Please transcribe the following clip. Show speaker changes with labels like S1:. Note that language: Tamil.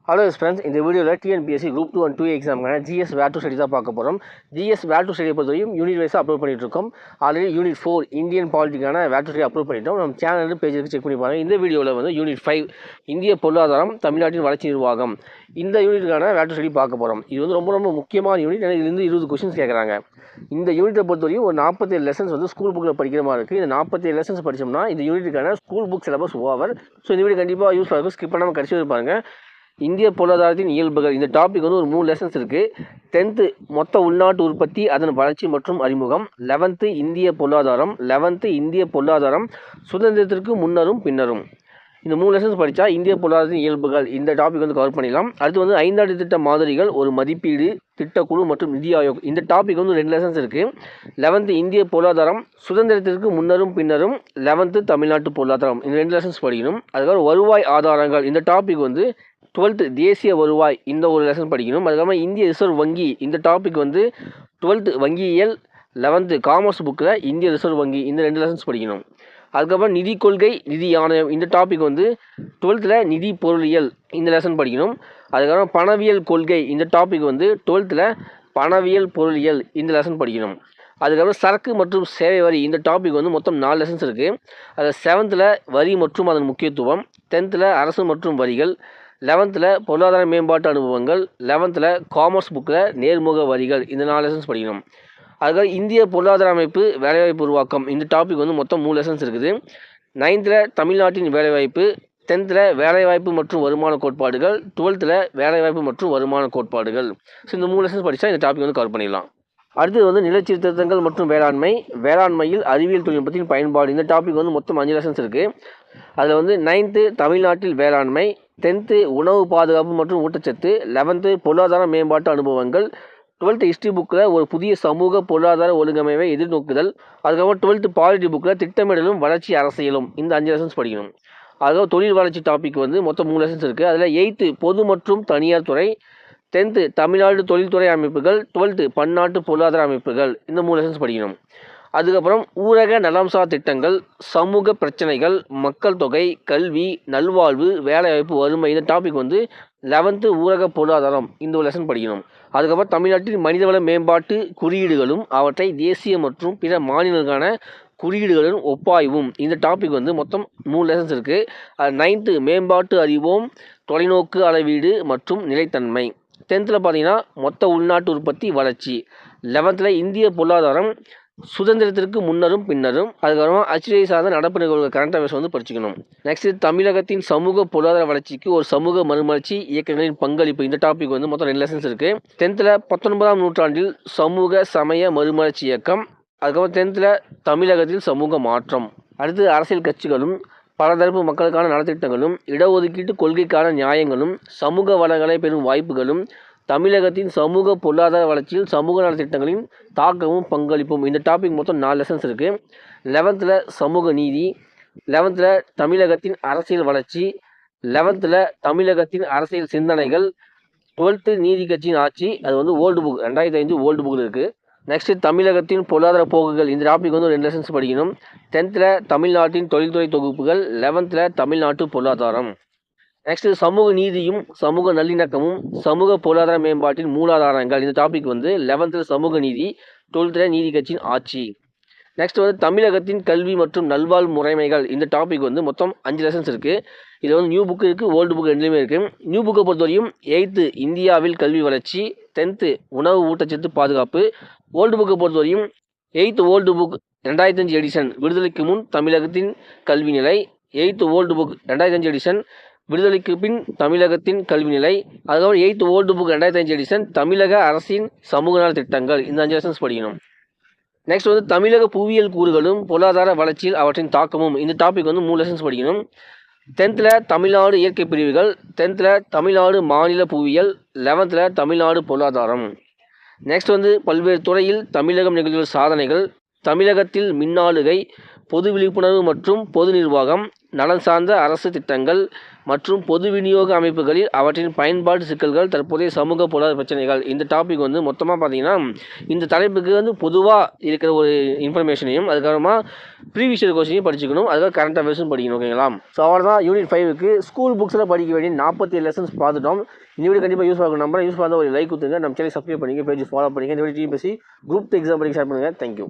S1: ஹலோ ஃப்ரெண்ட்ஸ், இந்த வீடியோவில் டிஎன்பிஎஸ்சி குரூப் 2 அண்ட் 2 எக்ஸாமுக்கான ஜிஎஸ் வேர் டு ஸ்டடி தான் பார்க்க போகிறோம். ஜிஎஸ் வேர் டு ஸ்டடியை பொறுத்தவரையும் யூனிட் வைஸாக அப்லோட் பண்ணிட்டு இருக்கோம். ஆல்ரெடி யூனிட் 4 இந்தியன் பாலிட்டிக்கான வேர் டு ஸ்டடி அப்லோட் பண்ணிட்டோம். நம்ம சேனல் பேஜுக்கு செக் பண்ணி பாருங்கள். இந்த வீடியோவில் வந்து யூனிட் 5 இந்திய பொருளாதாரம் தமிழ்நாட்டின் வளர்ச்சி நிர்வாகம் இந்த யூனிட்டுக்கான வேர் டு ஸ்டடி பார்க்க போகிறோம். இது வந்து ரொம்ப முக்கியமான யூனிட். ஏன்னா இதுலேருந்து 20 கொஸ்டின்ஸ் கேட்குறாங்க. இந்த யூனிட்டை பொறுத்தவரையும் ஒரு 47 லெசன்ஸ் வந்து ஸ்கூல் புக்கில் படிக்கிற மாதிரி இருக்குது. இந்த 47 லெசன்ஸ் படித்தோம்னா இந்த யூனிட்டுக்கான school book syllabus over. So இந்த வீடியோ கண்டிப்பாக யூஸ்ஃபுல்லாக இருக்கும். ஸ்கிப் பண்ணாமல் கடைசி இருப்பாங்க. இந்திய பொருளாதாரத்தின் இயல்புகள் இந்த டாபிக் வந்து ஒரு 3 லெசன்ஸ் இருக்குது. 10th மொத்த உள்நாட்டு உற்பத்தி, அதன் வளர்ச்சி மற்றும் அறிமுகம். 11th இந்திய பொருளாதாரம். 11th இந்திய பொருளாதாரம் சுதந்திரத்திற்கு முன்னரும் பின்னரும். இந்த 3 லெசன்ஸ் படித்தா இந்திய பொருளாதாரத்தின் இயல்புகள் இந்த டாபிக் வந்து கவர் பண்ணிடலாம். அடுத்து வந்து 5ஆண்டு திட்ட மாதிரிகள், ஒரு மதிப்பீடு, திட்டக்குழு மற்றும் நிதி ஆயோக் இந்த டாபிக் வந்து 2 லெசன்ஸ் இருக்குது. 11th இந்திய பொருளாதாரம் சுதந்திரத்திற்கு முன்னரும் பின்னரும். 11th தமிழ்நாட்டு பொருளாதாரம் இந்த 2 லெசன்ஸ் படிக்கணும். அதுக்கப்புறம் வருவாய் ஆதாரங்கள் இந்த டாபிக் வந்து 12th தேசிய வருவாய் இந்த ஒரு லெசன் படிக்கணும். அதுக்கப்புறம் இந்திய ரிசர்வ் வங்கி இந்த டாபிக் வந்து 12th வங்கியியல். 11th காமர்ஸ் புக்கில் இந்திய ரிசர்வ் வங்கி இந்த 2 லெசன்ஸ் படிக்கணும். அதுக்கப்புறம் நிதி கொள்கை, நிதி ஆணையம் இந்த டாபிக் வந்து 12th நிதி பொருளியல் இந்த லெசன் படிக்கணும். அதுக்கப்புறம் பணவியல் கொள்கை இந்த டாபிக் வந்து 12th பணவியல் பொருளியல் இந்த லெசன் படிக்கணும். அதுக்கப்புறம் சரக்கு மற்றும் சேவை வரி இந்த டாபிக் வந்து மொத்தம் 4 லெசன்ஸ் இருக்குது. அதில் 7th வரி மற்றும் அதன் முக்கியத்துவம். 10th அரசு மற்றும் வரிகள். 11th பொருளாதார மேம்பாட்டு அனுபவங்கள். 11th காமர்ஸ் புக்கில் நேர்முக வரிகள் இந்த 4 லெசன்ஸ் படிக்கணும். அதுக்கப்புறம் இந்திய பொருளாதார அமைப்பு, வேலைவாய்ப்பு உருவாக்கம் இந்த டாபிக் வந்து மொத்தம் 3 லெசன்ஸ் இருக்குது. 9th தமிழ்நாட்டின் வேலைவாய்ப்பு. 10th வேலைவாய்ப்பு மற்றும் வருமான கோட்பாடுகள். 12th வேலைவாய்ப்பு மற்றும் வருமான கோட்பாடுகள். ஸோ இந்த 3 லெசன்ஸ் படித்தா இந்த டாபிக் வந்து கவர் பண்ணிடலாம். அடுத்தது வந்து நிலச்சீர்திருத்தங்கள் மற்றும் வேளாண்மை, வேளாண்மையில் அறிவியல் தொழில்நுட்பத்தின் பயன்பாடு இந்த டாபிக் வந்து மொத்தம் 5 லெசன்ஸ் இருக்குது. அதில் வந்து 9th தமிழ்நாட்டில் வேளாண்மை. 10th உணவு பாதுகாப்பு மற்றும் ஊட்டச்சத்து. 11th பொருளாதார மேம்பாட்டு அனுபவங்கள். 12th ஹிஸ்ட்ரி புக்கில் ஒரு புதிய சமூக பொருளாதார ஒழுங்கமைவை எதிர்நோக்குதல். அதுக்கப்புறம் 12th பாலிட்டி புக்கில் திட்டமிடலும் வளர்ச்சி அரசியலும் இந்த 5 லெசன்ஸ் படிக்கணும். அதுக்கப்புறம் தொழில் வளர்ச்சி டாபிக் வந்து மொத்தம் 3 லெசன்ஸ் இருக்குது. அதில் 8th பொது மற்றும் தனியார் துறை. 10th தமிழ்நாடு தொழில்துறை அமைப்புகள். 12th பன்னாட்டு பொருளாதார அமைப்புகள் இந்த 3 லெசன்ஸ் படிக்கணும். அதுக்கப்புறம் ஊரக நலம்சார் திட்டங்கள், சமூக பிரச்சனைகள், மக்கள் தொகை, கல்வி, நல்வாழ்வு, வேலைவாய்ப்பு, வறுமை இந்த டாபிக் வந்து 11th ஊரக பொருளாதாரம் இந்த ஒரு லெசன் படிக்கணும். அதுக்கப்புறம் தமிழ்நாட்டில் மனிதவள மேம்பாட்டு குறியீடுகளும் அவற்றை தேசிய மற்றும் பிற மாநிலங்களுக்கான குறியீடுகளும் ஒப்பாய்வும் இந்த டாபிக் வந்து மொத்தம் 3 லெசன்ஸ் இருக்குது. 9th மேம்பாட்டு அறிவோம், தொலைநோக்கு அளவீடு மற்றும் நிலைத்தன்மை. 10th பார்த்தீங்கன்னா மொத்த உள்நாட்டு உற்பத்தி, வளர்ச்சி. 11th இந்திய பொருளாதாரம் சுதந்திரத்திற்கு முன்னரும் பின்னரும். அதுக்கப்புறமா அச்சுறை சார்ந்த நடப்பு நிகழ்வுகள் கரண்ட் அஃபேர்ஸ் வந்து படிச்சுக்கணும். நெக்ஸ்ட் தமிழகத்தின் சமூக பொருளாதார வளர்ச்சிக்கு ஒரு சமூக மறுமலர்ச்சி இயக்கங்களின் பங்களிப்பு இந்த டாபிக் வந்து மொத்தம் 2 லெசன்ஸ் இருக்குது. 10th 19ஆம் நூற்றாண்டில் சமூக சமய மறுமலர்ச்சி இயக்கம். அதுக்கப்புறம் 10th தமிழகத்தில் சமூக மாற்றம். அடுத்து அரசியல் கட்சிகளும் பலதரப்பு மக்களுக்கான நலத்திட்டங்களும், இடஒதுக்கீட்டு கொள்கைக்கான நியாயங்களும், சமூக வளங்களை பெறும் வாய்ப்புகளும், தமிழகத்தின் சமூக பொருளாதார வளர்ச்சியில் சமூக நலத்திட்டங்களின் தாக்கமும் பங்களிப்பும் இந்த டாபிக் மொத்தம் 4 லெசன்ஸ் இருக்குது. 11th சமூக நீதி. 11th தமிழகத்தின் அரசியல் வளர்ச்சி. 11th தமிழகத்தின் அரசியல் சிந்தனைகள். 12th நீதி கட்சியின் ஆட்சி. அது வந்து ஓல்டு புக் 2005 ஓல்டு புக்கில் இருக்குது. நெக்ஸ்ட் தமிழகத்தின் பொருளாதார போக்குகள் இந்த டாபிக் வந்து 2 லெசன்ஸ் படிக்கணும். 10th தமிழ்நாட்டின் தொழில்துறை தொகுப்புகள். 11th தமிழ்நாட்டு பொருளாதாரம். நெக்ஸ்ட் சமூக நீதியும் சமூக நல்லிணக்கமும் சமூக பொருளாதார மேம்பாட்டின் மூலாதாரங்கள் இந்த டாபிக் வந்து 11th சமூக நீதி. 12th நீதி கட்சியின் ஆட்சி. நெக்ஸ்ட் வந்து தமிழகத்தின் கல்வி மற்றும் நல்வாழ்வு முறைமைகள் இந்த டாபிக் வந்து மொத்தம் 5 லெசன்ஸ் இருக்குது. இது வந்து நியூ புக்கு இருக்குது, ஓல்டு புக் ரெண்டுலேயுமே இருக்குது. நியூ புக்கை பொறுத்தவரையும் 8th இந்தியாவில் கல்வி வளர்ச்சி. 10th உணவு ஊட்டச்சத்து பாதுகாப்பு. ஓல்டு புக்கை பொறுத்தவரையும் 8th ஓல்டு புக் 2005 எடிஷன் விடுதலைக்கு முன் தமிழகத்தின் கல்வி நிலை. 8th ஓல்டு புக் 2005 எடிஷன் விடுதலைக்கு பின் தமிழகத்தின் கல்வி நிலை. அதுக்கப்புறம் 8th ஓல்டு புக் 2005 எடிஷன் தமிழக அரசின் சமூக நல திட்டங்கள் இந்த 5 லெசன்ஸ் படிக்கணும். நெக்ஸ்ட் வந்து தமிழக புவியியல் கூறுகளும் பொருளாதார வளர்ச்சியில் அவற்றின் தாக்கமும் இந்த டாபிக் வந்து 3 லெசன்ஸ் படிக்கணும். 10th தமிழ்நாடு இயற்கை பிரிவுகள். 10th தமிழ்நாடு மாநில புவியியல். 11th தமிழ்நாடு பொருளாதாரம். நெக்ஸ்ட் வந்து பல்வேறு துறையில் தமிழகம் நிகழ்வுள்ள சாதனைகள், தமிழகத்தில் மின்னாளுகை, பொது விழிப்புணர்வு மற்றும் பொது நிர்வாகம், நலன் சார்ந்த அரசு திட்டங்கள் மற்றும் பொது விநியோக அமைப்புகளில் அவற்றின் பயன்பாட்டு சிக்கல்கள், தற்போதைய சமூக பொருளாதார பிரச்சனைகள். இந்த டாபிக் வந்து மொத்தமாக பார்த்தீங்கன்னா இந்த தலைப்புக்கு வந்து பொதுவாக இருக்கிற ஒரு இன்ஃபர்மேஷனையும் அதுக்கப்புறமா ப்ரீவியஸ் இயர் கொஸ்டினையும் படிச்சுக்கணும். அதுக்காக கரண்ட் அஃபேர்ஸும் படிக்கணும். ஓகேங்களா? ஸோ அவ்வளோதான் யூனிட் 5க்கு ஸ்கூல் புக்ஸில் படிக்க வேண்டிய 47 லெசன்ஸ் பார்த்துட்டோம். இந்த வீடியோ கண்டிப்பாக யூஸ் ஆகும். நம்பர் யூஸ் பண்ணால் ஒரு லைக் கொடுத்துங்க. நம்ம சேனல் சப்ஸ்கிரைப் பண்ணிங்க, பேஜ் ஃபாலோ பண்ணிங்க. இந்த வீடியோ டிஎன்பிஎஸ்சி குரூப் எக்ஸாம் படிக்க ஸ்டார்ட் பண்ணுங்கள். தேங்க்யூ.